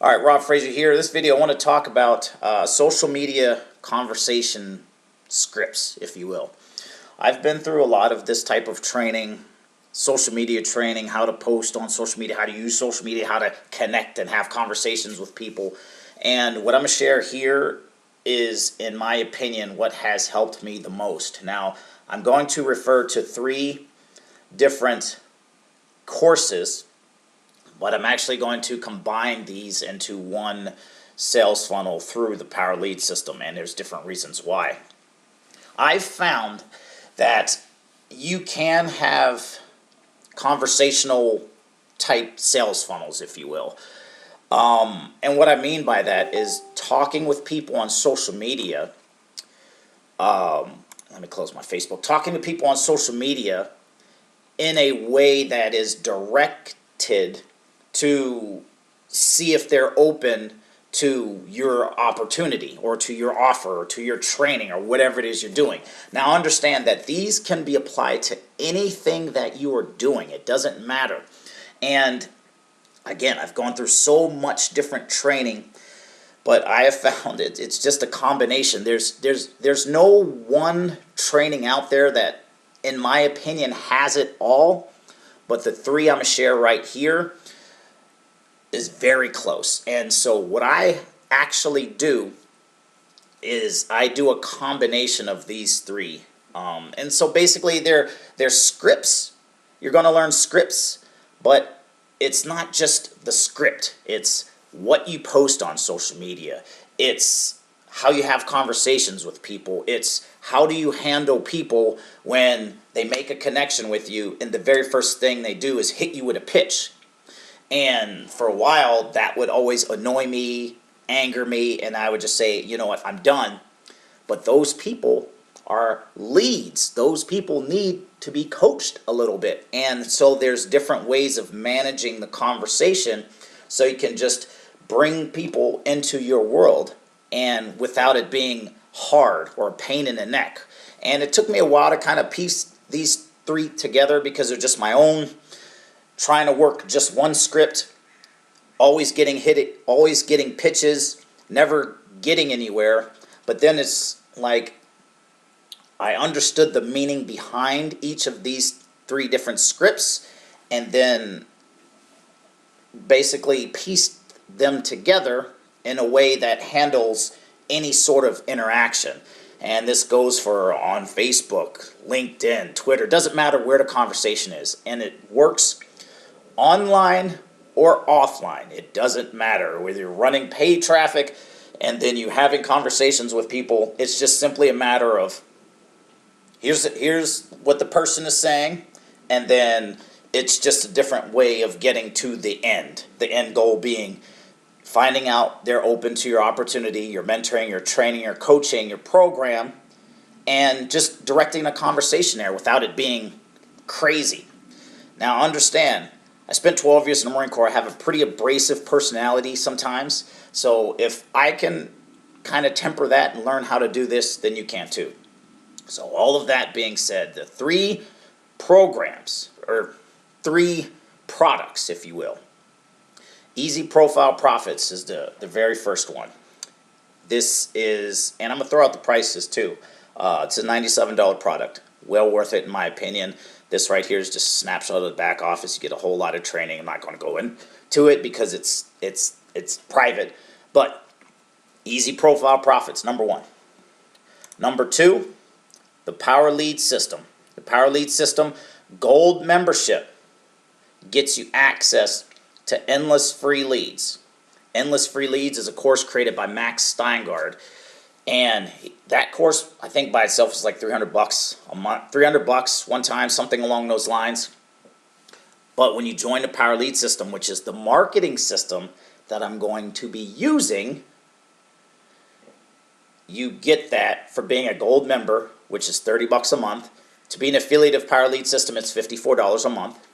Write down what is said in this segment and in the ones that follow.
All right, Rob Fraser here. This video I want to talk about social media conversation scripts, if you will. I've been through a lot of this type of training, social media training, how to post on social media, how to use social media, how to connect and have conversations with people. And what I'm going to share here is, in my opinion, what has helped me the most. Now, I'm going to refer to 3 different courses, but I'm actually going to combine these into one sales funnel through the Power Lead system, and there's different reasons why. I've found that you can have conversational type sales funnels, if you will. And what I mean by that is talking with people on social media. Let me close my Facebook. Talking to people on social media in a way that is directed to see if they're open to your opportunity or to your offer or to your training or whatever it is you're doing. Now understand that these can be applied to anything that you are doing. It doesn't matter. And again, I've gone through so much different training, but I have found it's just a combination. There's no one training out there that, in my opinion, has it all, but the 3 I'm going to share right here is very close. And so what I actually do is I do a combination of these 3. And so basically they're scripts. You're going to learn scripts, but it's not just the script. It's what you post on social media. It's how you have conversations with people. It's how do you handle people when they make a connection with you and the very first thing they do is hit you with a pitch. And for a while, that would always annoy me, anger me, and I would just say, you know what, I'm done. But those people are leads. Those people need to be coached a little bit. And so there's different ways of managing the conversation so you can just bring people into your world and without it being hard or a pain in the neck. And it took me a while to kind of piece these 3 together because they're just my own, trying to work just one script, always getting hit, always getting pitches, never getting anywhere. But then it's like I understood the meaning behind each of these 3 different scripts and then basically pieced them together in a way that handles any sort of interaction. And this goes for on Facebook, LinkedIn, Twitter, doesn't matter where the conversation is. And it works online or offline. It doesn't matter whether you're running paid traffic and then you having conversations with people. It's just simply a matter of here's what the person is saying, and then it's just a different way of getting to the end. The end goal being finding out they're open to your opportunity, your mentoring, your training, your coaching, your program, and just directing a conversation there without it being crazy. Now understand, I spent 12 years in the Marine Corps. I have a pretty abrasive personality sometimes. So if I can kind of temper that and learn how to do this, then you can too. So all of that being said, the 3 programs, or 3 products, if you will. Easy Profile Profits is the very first one. This is, and I'm going to throw out the prices too. It's a $97 product. Well worth it in my opinion. This right here is just a snapshot of the back office. You get a whole lot of training. I'm not going to go into it because it's private. But Easy Profile Profits, number 1. Number 2, the Power Lead system. The Power Lead system Gold membership gets you access to endless free leads. Endless Free Leads is a course created by Max Steingard. And that course, I think by itself is like $300 a month, $300 one time, something along those lines. But when you join the Power Lead system, which is the marketing system that I'm going to be using, you get that for being a gold member, which is $30 a month. To be an affiliate of Power Lead system, it's $54 a month.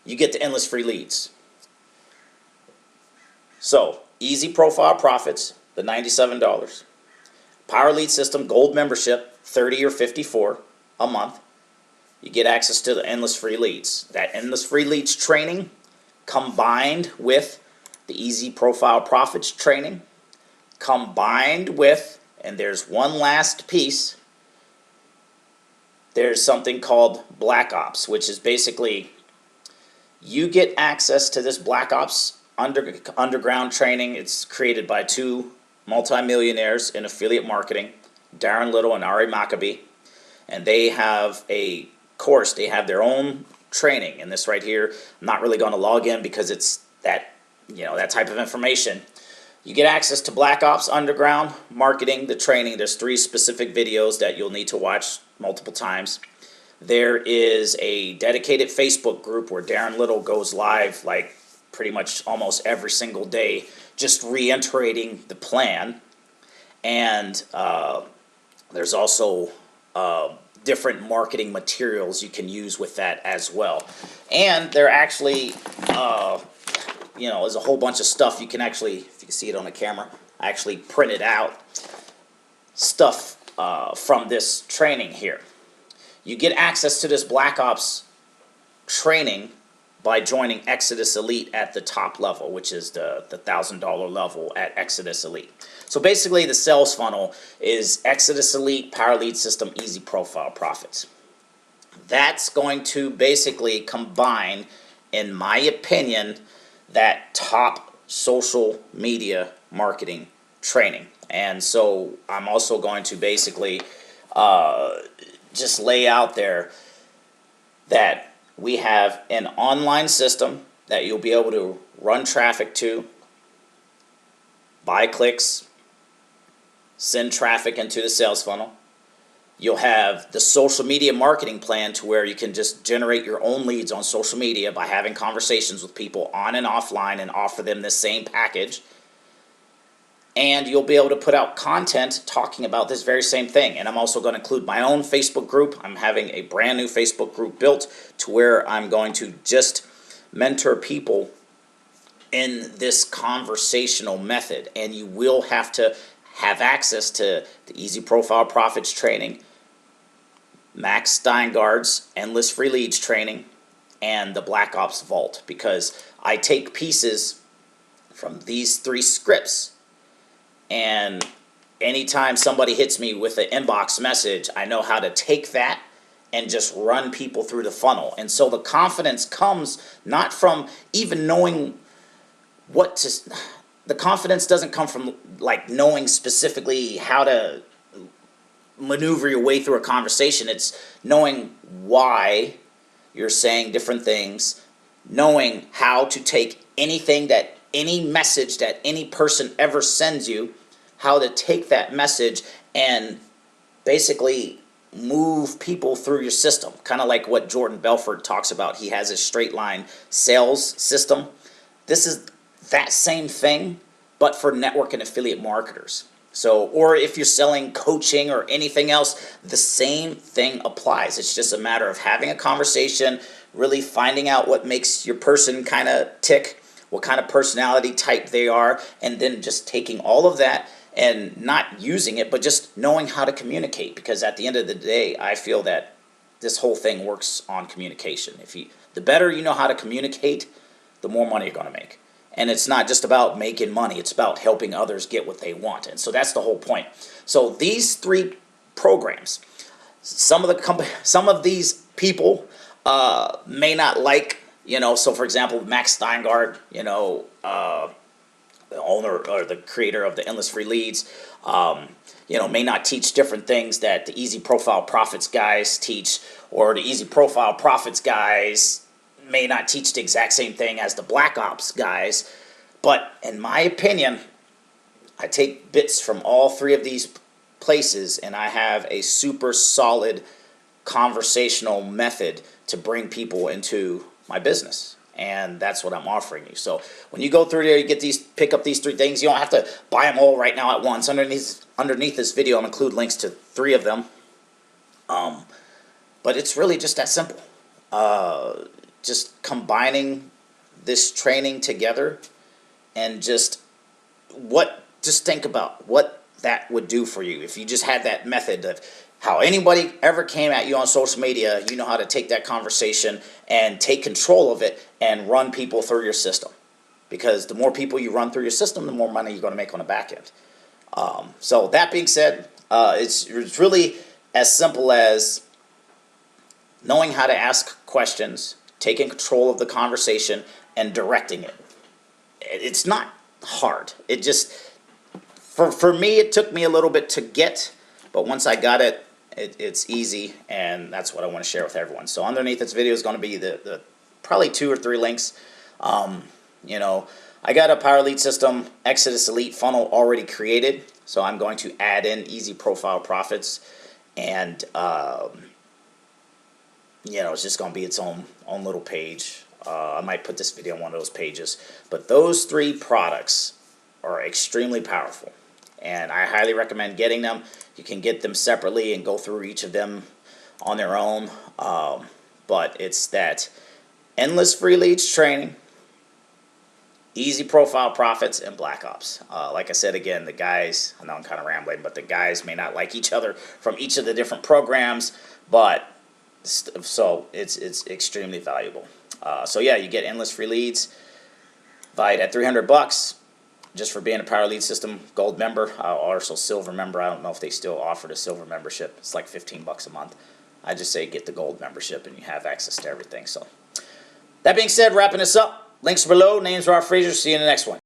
You get the endless free leads. So, Easy Profile Profits, the $97. Power Lead system gold membership, $30 or $54 a month. You get access to the endless free leads. That endless free leads training combined with the Easy Profile Profits training, combined with, and there's one last piece, there's something called Black Ops, which is basically you get access to this Black Ops underground training. It's created by two multimillionaires in affiliate marketing, Darren Little and Ari Maccabee, and they have a course. They have their own training, and this right here, I'm not really going to log in because it's that, that type of information. You get access to Black Ops Underground Marketing, the training. There's 3 specific videos that you'll need to watch multiple times. There is a dedicated Facebook group where Darren Little goes live like pretty much almost every single day, just reiterating the plan. And there's also different marketing materials you can use with that as well. And there actually, there's a whole bunch of stuff you can actually, if you can see it on the camera, I actually printed out stuff from this training here. You get access to this Black Ops training by joining Exitus Elite at the top level, which is the $1,000 level at Exitus Elite. So basically the sales funnel is Exitus Elite, Power Lead System, Easy Profile Profits. That's going to basically combine, in my opinion, that top social media marketing training. And so I'm also going to basically just lay out there that we have an online system that you'll be able to run traffic to, buy clicks, send traffic into the sales funnel. You'll have the social media marketing plan to where you can just generate your own leads on social media by having conversations with people on and offline and offer them the same package. And you'll be able to put out content talking about this very same thing. And I'm also going to include my own Facebook group. I'm having a brand new Facebook group built to where I'm going to just mentor people in this conversational method. And you will have to have access to the Easy Profile Profits training, Max Steingard's Endless Free Leads training, and the Black Ops Vault, because I take pieces from these 3 scripts, and anytime somebody hits me with an inbox message, I know how to take that and just run people through the funnel. And so the confidence comes not from even knowing what to... The confidence doesn't come from like knowing specifically how to maneuver your way through a conversation. It's knowing why you're saying different things, knowing how to take anything that, any message that any person ever sends you, how to take that message and basically move people through your system. Kind of like what Jordan Belfort talks about. He has a straight line sales system. This is that same thing, but for network and affiliate marketers. So, or if you're selling coaching or anything else, the same thing applies. It's just a matter of having a conversation, really finding out what makes your person kind of tick, what kind of personality type they are, and then just taking all of that and not using it, but just knowing how to communicate. Because at the end of the day, I feel that this whole thing works on communication. The better you know how to communicate, the more money you're going to make. And it's not just about making money, it's about helping others get what they want. And so that's the whole point. So these 3 programs, some of these people may not like, so for example, Max Steingard, the owner or the creator of the Endless Free Leads, may not teach different things that the Easy Profile Profits guys teach, or the Easy Profile Profits guys may not teach the exact same thing as the Black Ops guys. But in my opinion, I take bits from all 3 of these places, and I have a super solid conversational method to bring people into my business. And that's what I'm offering you. So when you go through there, you pick up these 3 things. You don't have to buy them all right now at once. Underneath this video, I'll include links to 3 of them. But it's really just that simple. Just combining this training together, and just think about what that would do for you if you just had that method of how anybody ever came at you on social media. You know how to take that conversation and take control of it and run people through your system. because the more people you run through your system, the more money you're going to make on the back end. So that being said, it's really as simple as knowing how to ask questions, taking control of the conversation, and directing it. It's not hard. It just, for me, it took me a little bit to get, but once I got it, it's easy, and that's what I want to share with everyone. So underneath this video is going to be the probably 2 or 3 links. You know, I got a Power Lead System Exitus Elite funnel already created, so I'm going to add in easy profile profits, and you know, it's just going to be its own little page. I might put this video on one of those pages, but those 3 products are extremely powerful, and I highly recommend getting them. You can get them separately and go through each of them on their own, but it's that endless free leads training, easy profile profits, and Black Ops. Like I said, again, the guys, I know I'm kind of rambling, but the guys may not like each other from each of the different programs, but so it's extremely valuable. So yeah, you get endless free leads, valued at $300 just for being a Power Lead System Gold member, or also Silver member. I don't know if they still offer the Silver membership. It's like $15 a month. I just say get the Gold membership and you have access to everything. So that being said, wrapping this up, links below. Name's Rob Frazier. See you in the next one.